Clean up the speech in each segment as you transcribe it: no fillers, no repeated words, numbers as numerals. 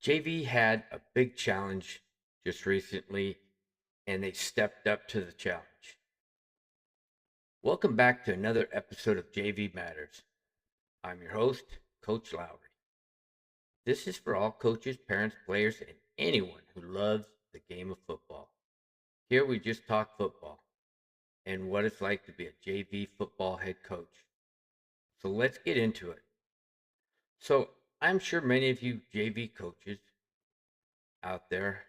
JV had a big challenge just recently, and they stepped up to the challenge. Welcome back to another episode of JV Matters. I'm your host, Coach Lowry. This is for all coaches, parents, players, and anyone who loves the game of football. Here we just talk football and what it's like to be a JV football head coach. So let's get into it. So I'm sure many of you JV coaches out there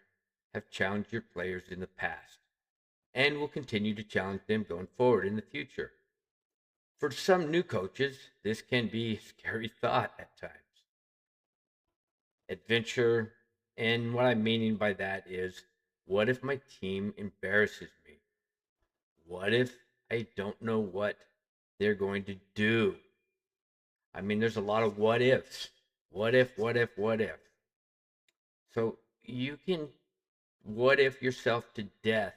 have challenged your players in the past and will continue to challenge them going forward in the future. For some new coaches, this can be a scary thought at times. Adventure, and what I'm meaning by that is, what if my team embarrasses me? What if I don't know what they're going to do? I mean, there's a lot of what ifs. What if, what if, what if? So you can what if yourself to death,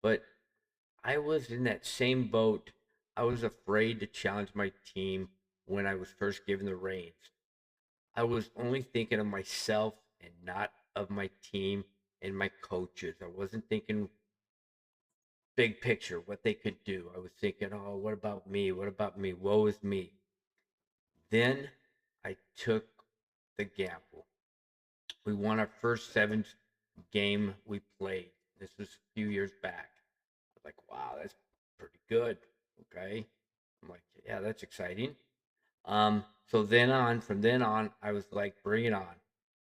but I was in that same boat. I was afraid to challenge my team when I was first given the reins. I was only thinking of myself and not of my team and my coaches. I wasn't thinking big picture, what they could do. I was thinking, oh, what about me? What about me? Woe is me. Then I took the gamble. We won our first sevens game we played. This was a few years back. I was like, wow, that's pretty good. Okay. I'm like, yeah, that's exciting. From then on, I was like, bring it on.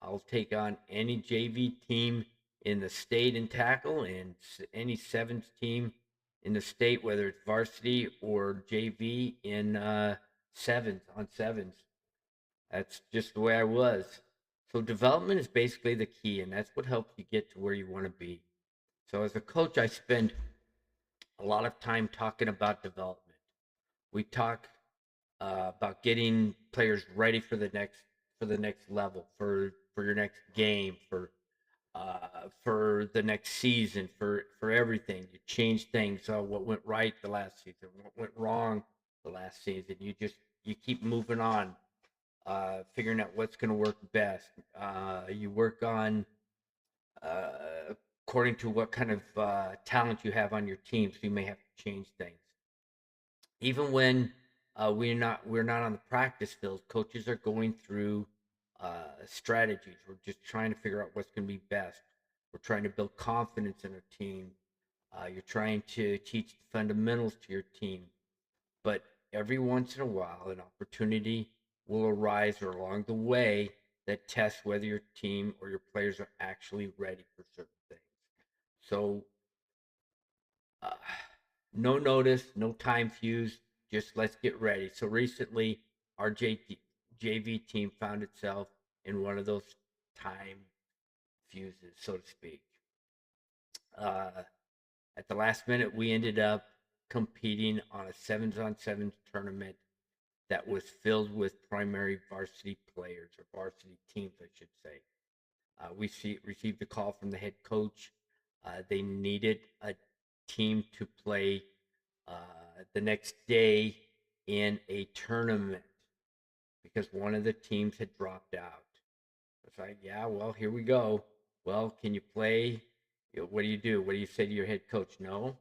I'll take on any JV team in the state in tackle and any sevens team in the state, whether it's varsity or JV in sevens on sevens. That's just the way I was. So development is basically the key, and that's what helps you get to where you want to be. So as a coach, I spend a lot of time talking about development. We talk about getting players ready for the next level, for your next game, for the next season, for everything. You change things. So what went right the last season, what went wrong the last season. You keep moving on, figuring out what's going to work best. You work on according to what kind of talent you have on your team. So you may have to change things. Even when we're not on the practice field, coaches are going through strategies. We're just trying to figure out what's going to be best. We're trying to build confidence in our team. You're trying to teach the fundamentals to your team. But every once in a while, an opportunity will arise or along the way that tests whether your team or your players are actually ready for certain things. So, uh, no notice, no time fuse, just let's get ready. So, recently, our JV team found itself in one of those time fuses, so to speak. Uh, at the last minute, we ended up competing on a sevens on sevens tournament that was filled with primary varsity players or varsity teams, I should say. Received a call from the head coach. They needed a team to play the next day in a tournament because one of the teams had dropped out. It's like, yeah, well, here we go. Well, can you play? What do you do? What do you say to your head coach? No,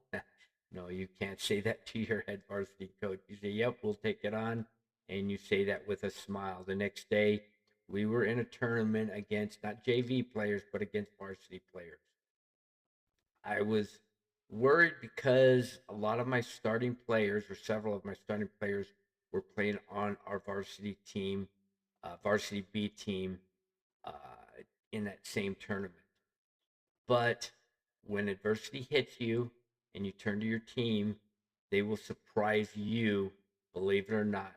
no, you can't say that to your head varsity coach. You say, yep, we'll take it on. And you say that with a smile. The next day, we were in a tournament against not JV players, but against varsity players. I was worried because a lot of my starting players, or several of my starting players, were playing on our varsity team, varsity B team, uh, in that same tournament. But when adversity hits you and you turn to your team, they will surprise you, believe it or not,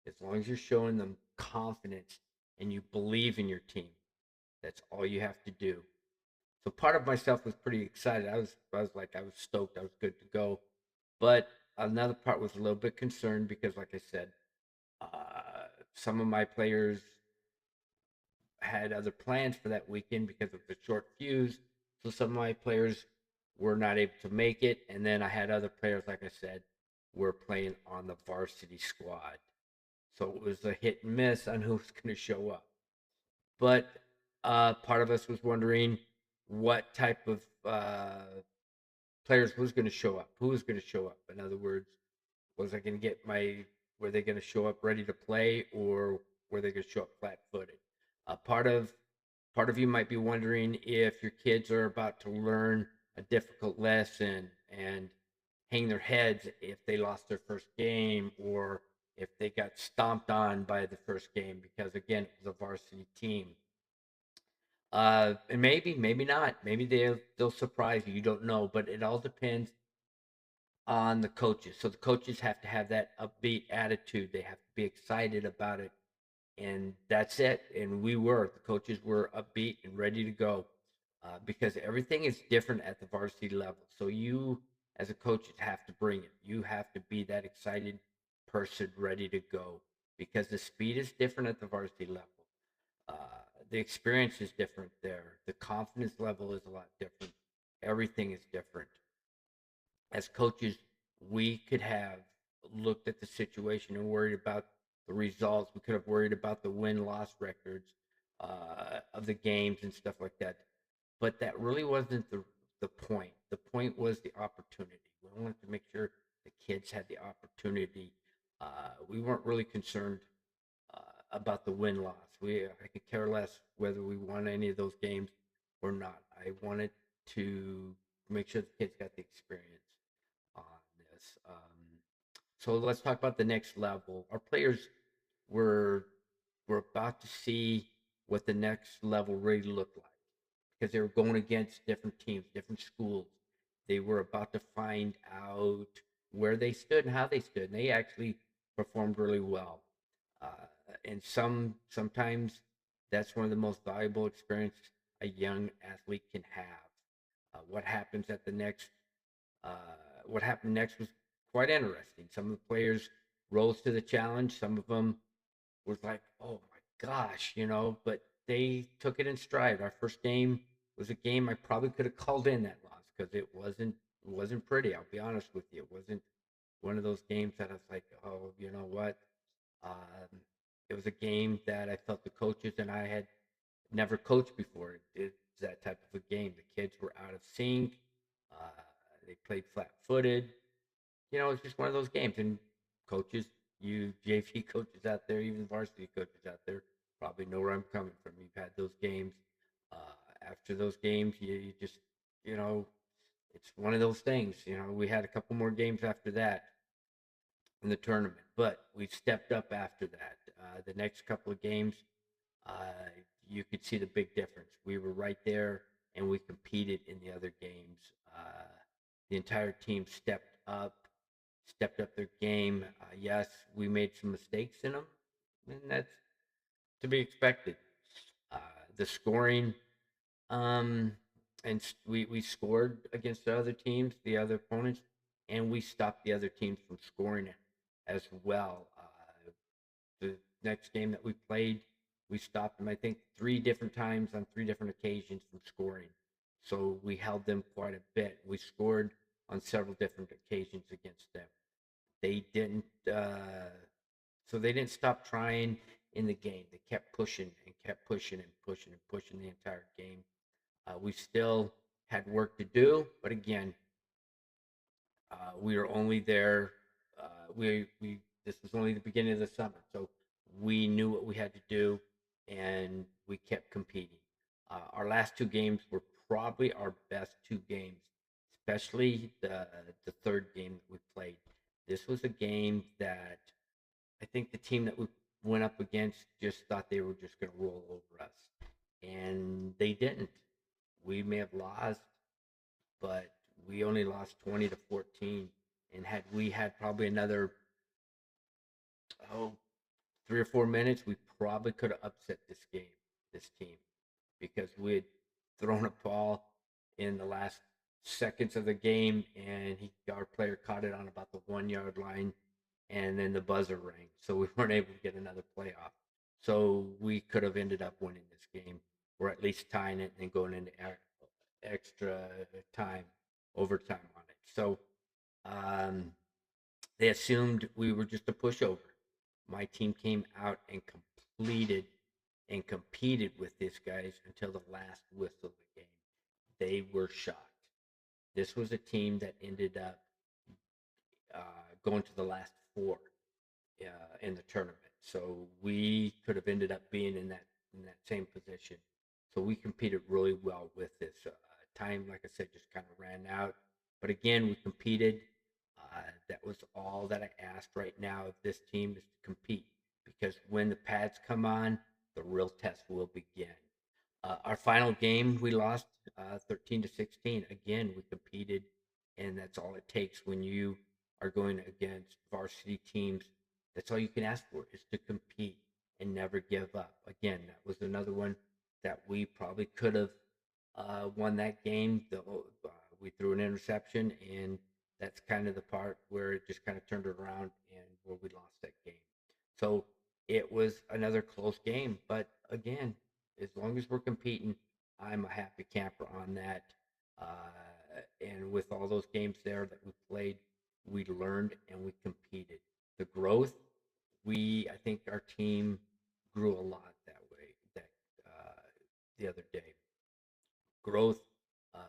as long as you're showing them confidence and you believe in your team. That's all you have to do. So part of myself was pretty excited. I was stoked. I was good to go. But another part was a little bit concerned because, like I said, some of my players had other plans for that weekend because of the short fuse. So some of my players were not able to make it. And then I had other players, like I said, were playing on the varsity squad. So it was a hit and miss on who was going to show up. But Part of us was wondering what type of players was going to show up, who was going to show up. In other words, was I going to get were they going to show up ready to play, or were they going to show up flat-footed? Uh, part of part of you might be wondering if your kids are about to learn a difficult lesson and hang their heads if they lost their first game, or if they got stomped on by the first game, because again, it was a varsity team. And maybe not. Maybe they'll surprise you. You don't know, but it all depends on the coaches. So the coaches have to have that upbeat attitude. They have to be excited about it, and that's it. And the coaches were upbeat and ready to go, because everything is different at the varsity level. So you, as a coach, have to bring it. You have to be that excited person ready to go, because the speed is different at the varsity level. Uh, the experience is different there. The confidence level is a lot different. Everything is different. As coaches, we could have looked at the situation and worried about the results. We could have worried about the win-loss records of the games and stuff like that. But that really wasn't the point. The point was the opportunity. We wanted to make sure the kids had the opportunity. We weren't really concerned about the win loss. I could care less whether we won any of those games or not. I wanted to make sure the kids got the experience on this. So let's talk about the next level. Our players were about to see what the next level really looked like, because they were going against different teams, different schools. They were about to find out where they stood and how they stood, and they actually performed really well. Uh, and sometimes that's one of the most valuable experiences a young athlete can have. What happens at the next uh, what happened next was quite interesting. Some of the players rose to the challenge. Some of them was like, "Oh my gosh," but they took it in stride. Our first game was a game I probably could have called in that loss, because it wasn't pretty. I'll be honest with you. It wasn't one of those games that I was like, "Oh, you know what?" Um, it was a game that I felt the coaches and I had never coached before. It's that type of a game. The kids were out of sync. Uh, they played flat-footed. It's just one of those games. And coaches, you JV coaches out there, even varsity coaches out there, probably know where I'm coming from. You've had those games. Uh, After those games, you just, you know, it's one of those things. We had a couple more games after that in the tournament, but we stepped up after that. The next couple of games, uh, you could see the big difference. We were right there, and we competed in the other games. The entire team stepped up their game. Yes, we made some mistakes in them, and that's to be expected. Uh, the scoring, um, and we scored against the other teams, the other opponents, and we stopped the other teams from scoring as well. The next game that we played, we stopped them, I think, 3 different times on 3 different occasions from scoring. So we held them quite a bit. We scored on several different occasions against them. They didn't, so they didn't stop trying in the game. They kept pushing and kept pushing and pushing and pushing the entire game. We still had work to do, but again, we were only there. We This was only the beginning of the summer, so we knew what we had to do, and we kept competing. Our last 2 games were probably our best 2 games, especially the third game that we played. This was a game that I think the team that we went up against just thought they were just going to roll over us, and they didn't. We may have lost, but we only lost 20-14. And had we had probably another, oh, 3 or 4 minutes, we probably could have upset this team, because we had thrown a ball in the last seconds of the game, and our player caught it on about the 1 yard line, and then the buzzer rang, so we weren't able to get another play off. So we could have ended up winning this game, or at least tying it and going into extra time, overtime on it. So um, they assumed we were just a pushover. My team came out and completed and competed with these guys until the last whistle of the game. They were shocked. This was a team that ended up going to the last four in the tournament. So we could have ended up being in that same position. So we competed really well with this. Time, like I said, just kind of ran out. But again, we competed. That was all that I asked right now of this team is to compete because when the pads come on, the real test will begin. Our final game, we lost 13-16. Again, we competed, and that's all it takes when you are going against varsity teams. That's all you can ask for is to compete and never give up. Again, that was another one that we probably could have won that game. We threw an interception, and that's kind of the part where it just kind of turned it around and where we lost that game. So it was another close game, but again, as long as we're competing, I'm a happy camper on that. And with all those games there that we played, we learned and we competed. The growth, I think our team grew a lot that way. That the other day, growth,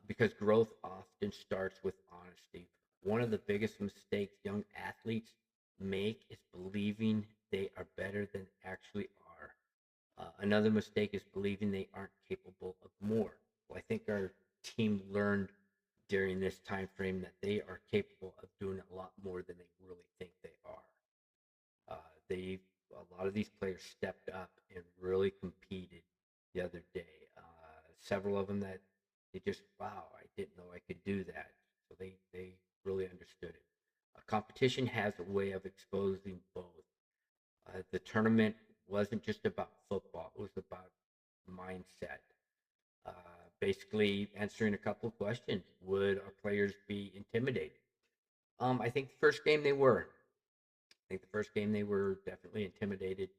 because growth often starts with honesty. One of the biggest mistakes young athletes make is believing they are better than actually are. Another mistake is believing they aren't capable of more. Well, I think our team learned during this time frame that they are capable of doing a lot more than they really think they are. They A lot of these players stepped up and really competed the other day. Several of them that they just wow, I didn't know I could do that. So they really understood it. Competition has a way of exposing both. The tournament wasn't just about football; it was about mindset. Uh, Basically, answering a couple of questions: would our players be intimidated? I think the first game they were. I think the first game they were definitely intimidated.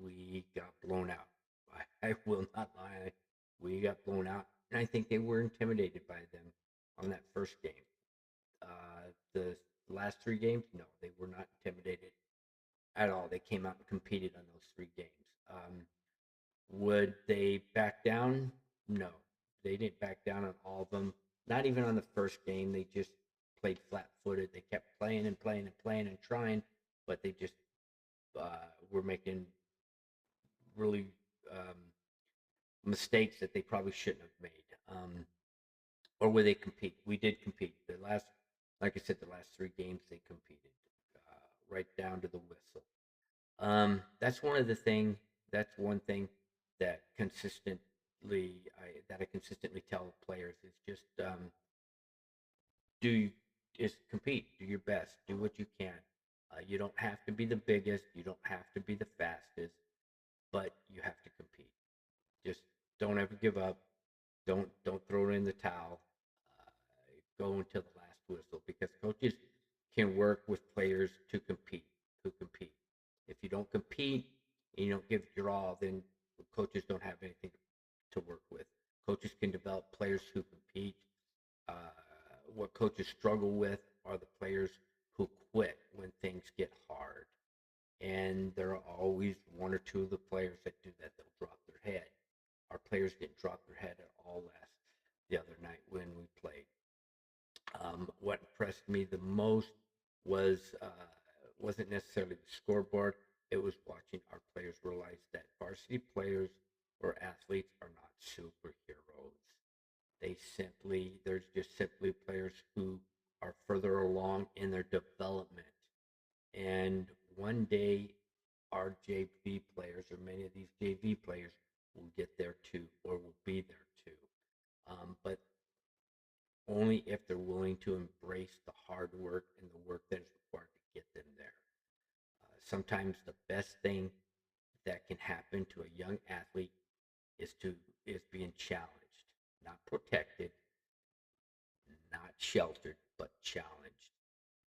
We got blown out. I will not lie. We got blown out, and I think they were intimidated by them on that first game. The last three games, no, they were not intimidated at all. They came out and competed on those three games. Would they back down? No, they didn't back down on all of them. Not even on the first game. They just played flat-footed. They kept playing and playing and playing and trying, but they just were making really mistakes that they probably shouldn't have made. Or where they compete. We did compete. Like I said, the last three games they competed right down to the whistle. That's one of the thing. That's one thing that I consistently tell players is just do is compete. Do your best. Do what you can. You don't have to be the biggest. You don't have to be the fastest, but you have to compete. Just don't ever give up. Don't throw it in the towel. Go until the last whistle because coaches can work with players to compete. To compete. If you don't compete and you don't give it your all, then coaches don't have anything to work with. Coaches can develop players who compete. Uh, what coaches struggle with are the players who quit when things get hard. And there are always one or two of the players that do that. They'll drop their head. Our players didn't drop their head at all the other night when we played. What impressed me the most was wasn't necessarily the scoreboard. It was watching our players realize that varsity players or athletes are not superheroes. They're just simply players who are further along in their development. And one day, our JV players or many of these JV players will get there too, or will be there too. But only if they're willing to embrace the hard work and the work that is required to get them there. Sometimes the best thing that can happen to a young athlete is being challenged, not protected, not sheltered, but challenged.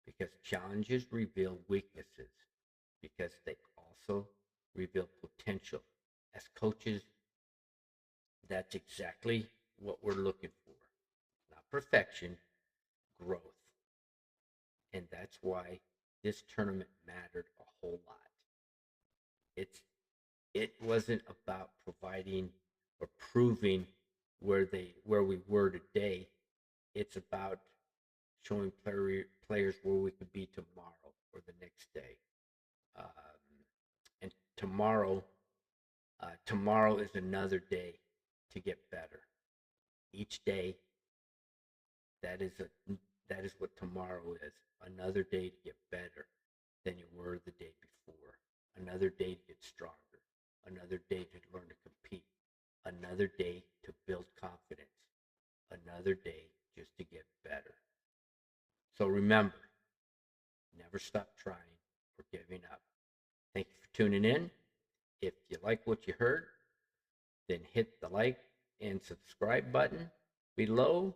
Because challenges reveal weaknesses, because they also reveal potential. As coaches, that's exactly what we're looking for. Not perfection, growth. And that's why this tournament mattered a whole lot. It's It wasn't about providing or proving where we were today. It's about showing players where we could be tomorrow or the next day. And tomorrow is another day to get better. Each day, that is a that is what tomorrow is. Another day to get better than you were the day before. Another day to get stronger. Another day to learn to compete. Another day to build confidence. Another day just to get better. So remember, never stop trying or giving up. Thank you for tuning in. If you like what you heard, then hit the like and subscribe button below.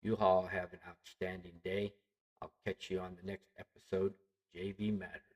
You all have an outstanding day. I'll catch you on the next episode. JV Matters.